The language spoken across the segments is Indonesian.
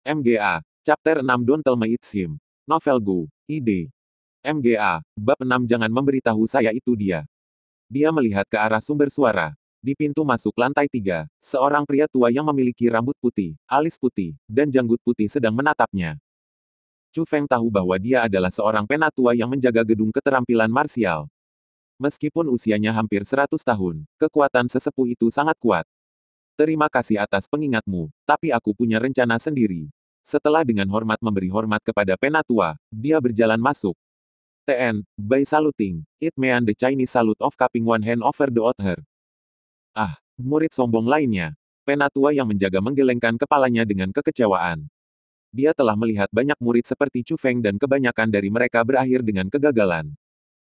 MGA, Chapter 6 Don't Tell Me It's Him. Novel Go. Ide. MGA, Bab 6 Jangan memberitahu saya itu dia. Dia melihat ke arah sumber suara. Di pintu masuk lantai 3, seorang pria tua yang memiliki rambut putih, alis putih, dan janggut putih sedang menatapnya. Chu Feng tahu bahwa dia adalah seorang penatua yang menjaga gedung keterampilan marsial. Meskipun usianya hampir 100 tahun, kekuatan sesepuh itu sangat kuat. Terima kasih atas pengingatmu, tapi aku punya rencana sendiri. Setelah dengan hormat memberi hormat kepada penatua, dia berjalan masuk. TN, by saluting, it mean the Chinese salute of cupping one hand over the other. Ah, murid sombong lainnya. Penatua yang menjaga menggelengkan kepalanya dengan kekecewaan. Dia telah melihat banyak murid seperti Chu Feng dan kebanyakan dari mereka berakhir dengan kegagalan.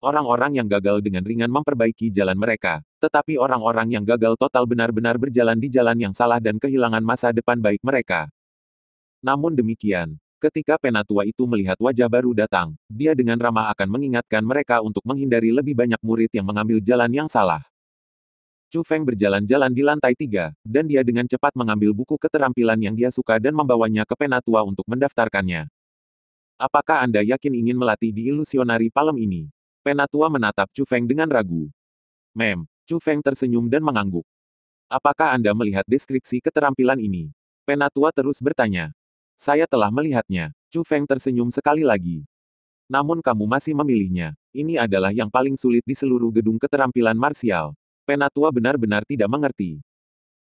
Orang-orang yang gagal dengan ringan memperbaiki jalan mereka, tetapi orang-orang yang gagal total benar-benar berjalan di jalan yang salah dan kehilangan masa depan baik mereka. Namun demikian, ketika penatua itu melihat wajah baru datang, dia dengan ramah akan mengingatkan mereka untuk menghindari lebih banyak murid yang mengambil jalan yang salah. Chu Feng berjalan-jalan di lantai 3, dan dia dengan cepat mengambil buku keterampilan yang dia suka dan membawanya ke penatua untuk mendaftarkannya. Apakah Anda yakin ingin melatih di ilusionari palem ini? Penatua menatap Chu Feng dengan ragu. Chu Feng tersenyum dan mengangguk. Apakah Anda melihat deskripsi keterampilan ini? Penatua terus bertanya. Saya telah melihatnya. Chu Feng tersenyum sekali lagi. Namun kamu masih memilihnya. Ini adalah yang paling sulit di seluruh gedung keterampilan marsial. Penatua benar-benar tidak mengerti.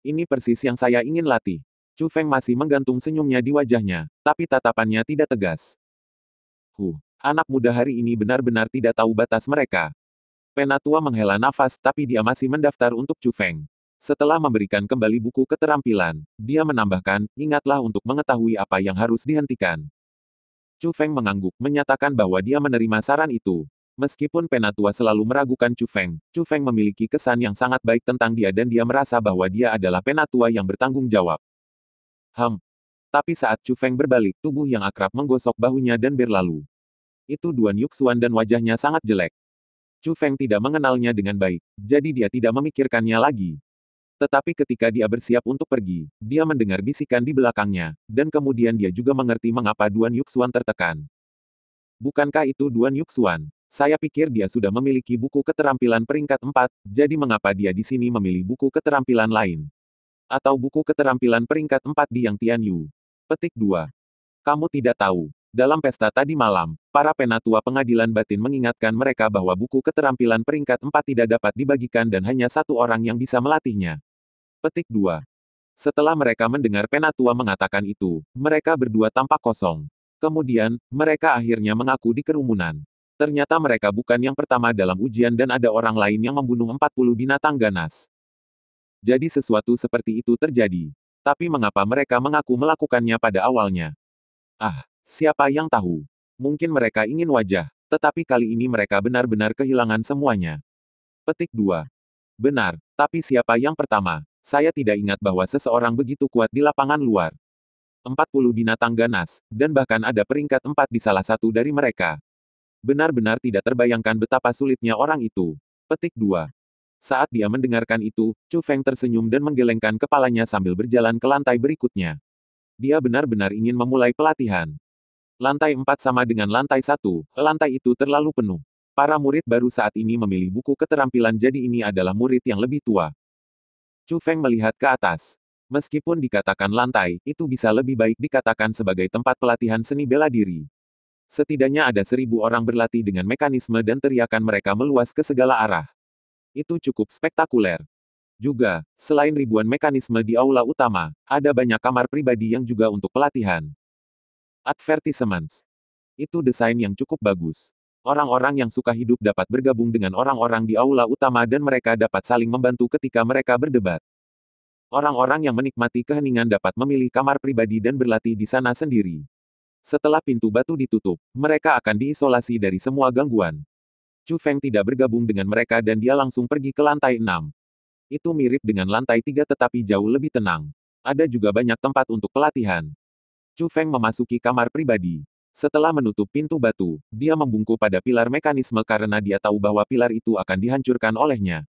Ini persis yang saya ingin latih. Chu Feng masih menggantung senyumnya di wajahnya, tapi tatapannya tidak tegas. Anak muda hari ini benar-benar tidak tahu batas mereka. Penatua menghela nafas tapi dia masih mendaftar untuk Chu Feng. Setelah memberikan kembali buku keterampilan, dia menambahkan, ingatlah untuk mengetahui apa yang harus dihentikan. Chu Feng mengangguk, menyatakan bahwa dia menerima saran itu. Meskipun penatua selalu meragukan Chu Feng memiliki kesan yang sangat baik tentang dia dan dia merasa bahwa dia adalah penatua yang bertanggung jawab. Tapi saat Chu Feng berbalik, tubuh yang akrab menggosok bahunya dan berlalu. Itu Duan Yuxuan dan wajahnya sangat jelek. Chu Feng tidak mengenalnya dengan baik, jadi dia tidak memikirkannya lagi. Tetapi ketika dia bersiap untuk pergi, dia mendengar bisikan di belakangnya, dan kemudian dia juga mengerti mengapa Duan Yuxuan tertekan. Bukankah itu Duan Yuxuan? Saya pikir dia sudah memiliki buku keterampilan peringkat 4, jadi mengapa dia di sini memilih buku keterampilan lain? Atau buku keterampilan peringkat 4 di Yang Tianyu? Petik 2. Kamu tidak tahu. Dalam pesta tadi malam, para penatua pengadilan batin mengingatkan mereka bahwa buku keterampilan peringkat 4 tidak dapat dibagikan dan hanya satu orang yang bisa melatihnya. Petik 2. Setelah mereka mendengar penatua mengatakan itu, mereka berdua tampak kosong. Kemudian, mereka akhirnya mengaku di kerumunan. Ternyata mereka bukan yang pertama dalam ujian dan ada orang lain yang membunuh 40 binatang ganas. Jadi sesuatu seperti itu terjadi. Tapi mengapa mereka mengaku melakukannya pada awalnya? Siapa yang tahu? Mungkin mereka ingin wajah, tetapi kali ini mereka benar-benar kehilangan semuanya. Petik 2. Benar, tapi siapa yang pertama? Saya tidak ingat bahwa seseorang begitu kuat di lapangan luar. 40 binatang ganas, dan bahkan ada peringkat 4 di salah satu dari mereka. Benar-benar tidak terbayangkan betapa sulitnya orang itu. Petik 2. Saat dia mendengarkan itu, Chu Feng tersenyum dan menggelengkan kepalanya sambil berjalan ke lantai berikutnya. Dia benar-benar ingin memulai pelatihan. Lantai 4 sama dengan lantai 1, lantai itu terlalu penuh. Para murid baru saat ini memilih buku keterampilan jadi ini adalah murid yang lebih tua. Chu Feng melihat ke atas. Meskipun dikatakan lantai, itu bisa lebih baik dikatakan sebagai tempat pelatihan seni bela diri. Setidaknya ada 1000 orang berlatih dengan mekanisme dan teriakan mereka meluas ke segala arah. Itu cukup spektakuler. Juga, selain ribuan mekanisme di aula utama, ada banyak kamar pribadi yang juga untuk pelatihan. Advertisements. Itu desain yang cukup bagus. Orang-orang yang suka hidup dapat bergabung dengan orang-orang di aula utama dan mereka dapat saling membantu ketika mereka berdebat. Orang-orang yang menikmati keheningan dapat memilih kamar pribadi dan berlatih di sana sendiri. Setelah pintu batu ditutup, mereka akan diisolasi dari semua gangguan. Chu Feng tidak bergabung dengan mereka dan dia langsung pergi ke lantai 6. Itu mirip dengan lantai 3 tetapi jauh lebih tenang. Ada juga banyak tempat untuk pelatihan. Chu Feng memasuki kamar pribadi. Setelah menutup pintu batu, dia membungkuk pada pilar mekanisme karena dia tahu bahwa pilar itu akan dihancurkan olehnya.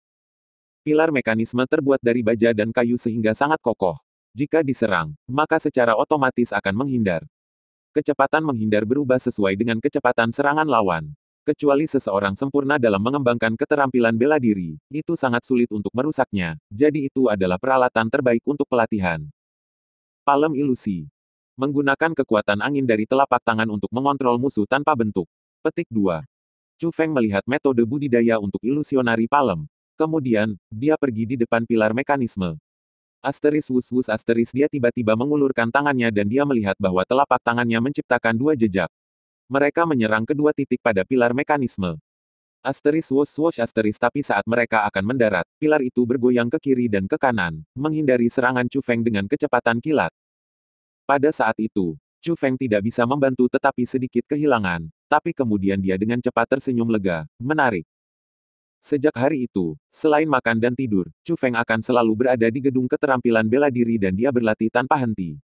Pilar mekanisme terbuat dari baja dan kayu sehingga sangat kokoh. Jika diserang, maka secara otomatis akan menghindar. Kecepatan menghindar berubah sesuai dengan kecepatan serangan lawan. Kecuali seseorang sempurna dalam mengembangkan keterampilan bela diri, itu sangat sulit untuk merusaknya, jadi itu adalah peralatan terbaik untuk pelatihan. Palem ilusi. Menggunakan kekuatan angin dari telapak tangan untuk mengontrol musuh tanpa bentuk. Petik 2. Chu Feng melihat metode budidaya untuk ilusionari palem. Kemudian, dia pergi di depan pilar mekanisme. Asteris wus-wus asteris dia tiba-tiba mengulurkan tangannya dan dia melihat bahwa telapak tangannya menciptakan dua jejak. Mereka menyerang kedua titik pada pilar mekanisme. Asteris wos-wosh asteris tapi saat mereka akan mendarat, pilar itu bergoyang ke kiri dan ke kanan, menghindari serangan Chu Feng dengan kecepatan kilat. Pada saat itu, Chu Feng tidak bisa membantu tetapi sedikit kehilangan, tapi kemudian dia dengan cepat tersenyum lega, menarik. Sejak hari itu, selain makan dan tidur, Chu Feng akan selalu berada di gedung keterampilan bela diri dan dia berlatih tanpa henti.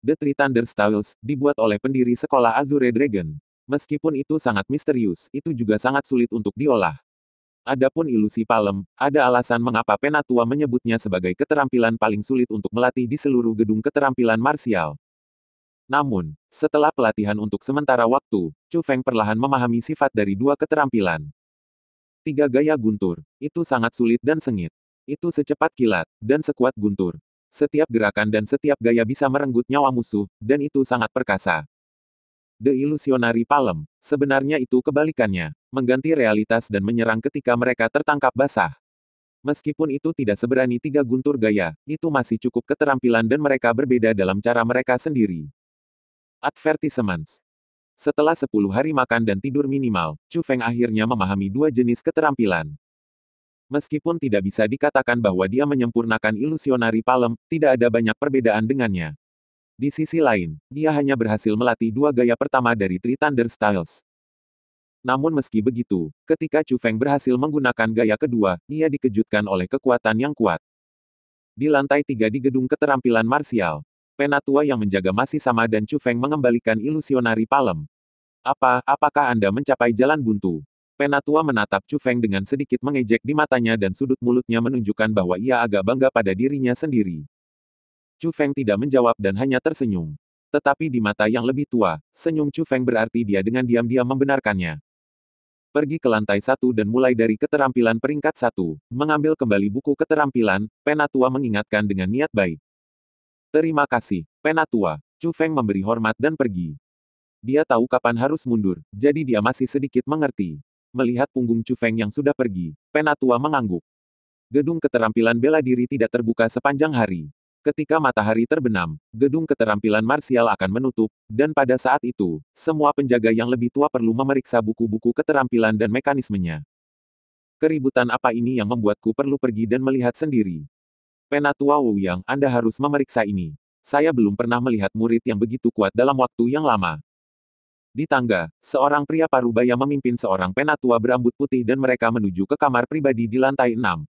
The Three Thunder Styles, dibuat oleh pendiri sekolah Azure Dragon. Meskipun itu sangat misterius, itu juga sangat sulit untuk diolah. Adapun ilusi palem, ada alasan mengapa Penatua menyebutnya sebagai keterampilan paling sulit untuk melatih di seluruh gedung keterampilan marsial. Namun, setelah pelatihan untuk sementara waktu, Chu Feng perlahan memahami sifat dari dua keterampilan. Tiga gaya guntur, itu sangat sulit dan sengit. Itu secepat kilat, dan sekuat guntur. Setiap gerakan dan setiap gaya bisa merenggut nyawa musuh, dan itu sangat perkasa. The Illusionary Palm, sebenarnya itu kebalikannya, mengganti realitas dan menyerang ketika mereka tertangkap basah. Meskipun itu tidak seberani tiga guntur gaya, itu masih cukup keterampilan dan mereka berbeda dalam cara mereka sendiri. Advertisements. Setelah 10 hari makan dan tidur minimal, Chu Feng akhirnya memahami dua jenis keterampilan. Meskipun tidak bisa dikatakan bahwa dia menyempurnakan Illusionary Palm, tidak ada banyak perbedaan dengannya. Di sisi lain, dia hanya berhasil melatih dua gaya pertama dari Three Thunder Styles. Namun meski begitu, ketika Chu Feng berhasil menggunakan gaya kedua, ia dikejutkan oleh kekuatan yang kuat. Di lantai 3 di gedung keterampilan marsial, Penatua yang menjaga masih sama dan Chu Feng mengembalikan Illusionary Palm. Apakah Anda mencapai jalan buntu? Penatua menatap Chu Feng dengan sedikit mengejek di matanya dan sudut mulutnya menunjukkan bahwa ia agak bangga pada dirinya sendiri. Chu Feng tidak menjawab dan hanya tersenyum. Tetapi di mata yang lebih tua, senyum Chu Feng berarti dia dengan diam-diam membenarkannya. Pergi ke lantai 1 dan mulai dari keterampilan peringkat 1, mengambil kembali buku keterampilan, Penatua mengingatkan dengan niat baik. Terima kasih, Penatua. Chu Feng memberi hormat dan pergi. Dia tahu kapan harus mundur, jadi dia masih sedikit mengerti. Melihat punggung Chu Feng yang sudah pergi, Penatua mengangguk. Gedung keterampilan bela diri tidak terbuka sepanjang hari. Ketika matahari terbenam, gedung keterampilan marsial akan menutup, dan pada saat itu, semua penjaga yang lebih tua perlu memeriksa buku-buku keterampilan dan mekanismenya. Keributan apa ini yang membuatku perlu pergi dan melihat sendiri? Penatua Wu Yang, Anda harus memeriksa ini. Saya belum pernah melihat murid yang begitu kuat dalam waktu yang lama. Di tangga, seorang pria parubaya memimpin seorang penatua berambut putih dan mereka menuju ke kamar pribadi di lantai 6.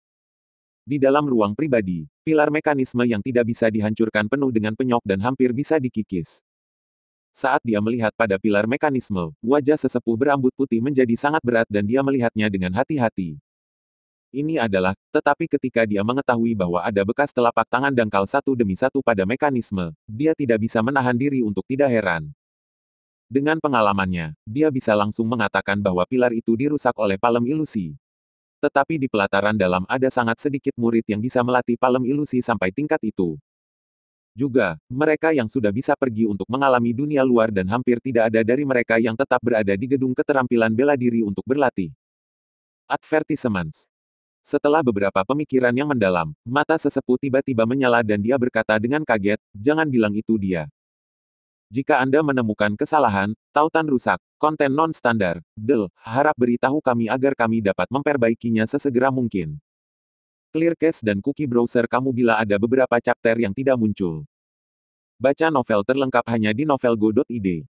Di dalam ruang pribadi, pilar mekanisme yang tidak bisa dihancurkan penuh dengan penyok dan hampir bisa dikikis. Saat dia melihat pada pilar mekanisme, wajah sesepuh berambut putih menjadi sangat berat dan dia melihatnya dengan hati-hati. Ini adalah, tetapi ketika dia mengetahui bahwa ada bekas telapak tangan dangkal satu demi satu pada mekanisme, dia tidak bisa menahan diri untuk tidak heran. Dengan pengalamannya, dia bisa langsung mengatakan bahwa pilar itu dirusak oleh palem ilusi. Tetapi di pelataran dalam ada sangat sedikit murid yang bisa melatih palem ilusi sampai tingkat itu. Juga, mereka yang sudah bisa pergi untuk mengalami dunia luar dan hampir tidak ada dari mereka yang tetap berada di gedung keterampilan bela diri untuk berlatih. Advertisements. Setelah beberapa pemikiran yang mendalam, mata sesepuh tiba-tiba menyala dan dia berkata dengan kaget, "Jangan bilang itu dia. Jika Anda menemukan kesalahan, tautan rusak, konten non-standar, harap beritahu kami agar kami dapat memperbaikinya sesegera mungkin. Clear cache dan cookie browser kamu bila ada beberapa chapter yang tidak muncul." Baca novel terlengkap hanya di novelgo.id.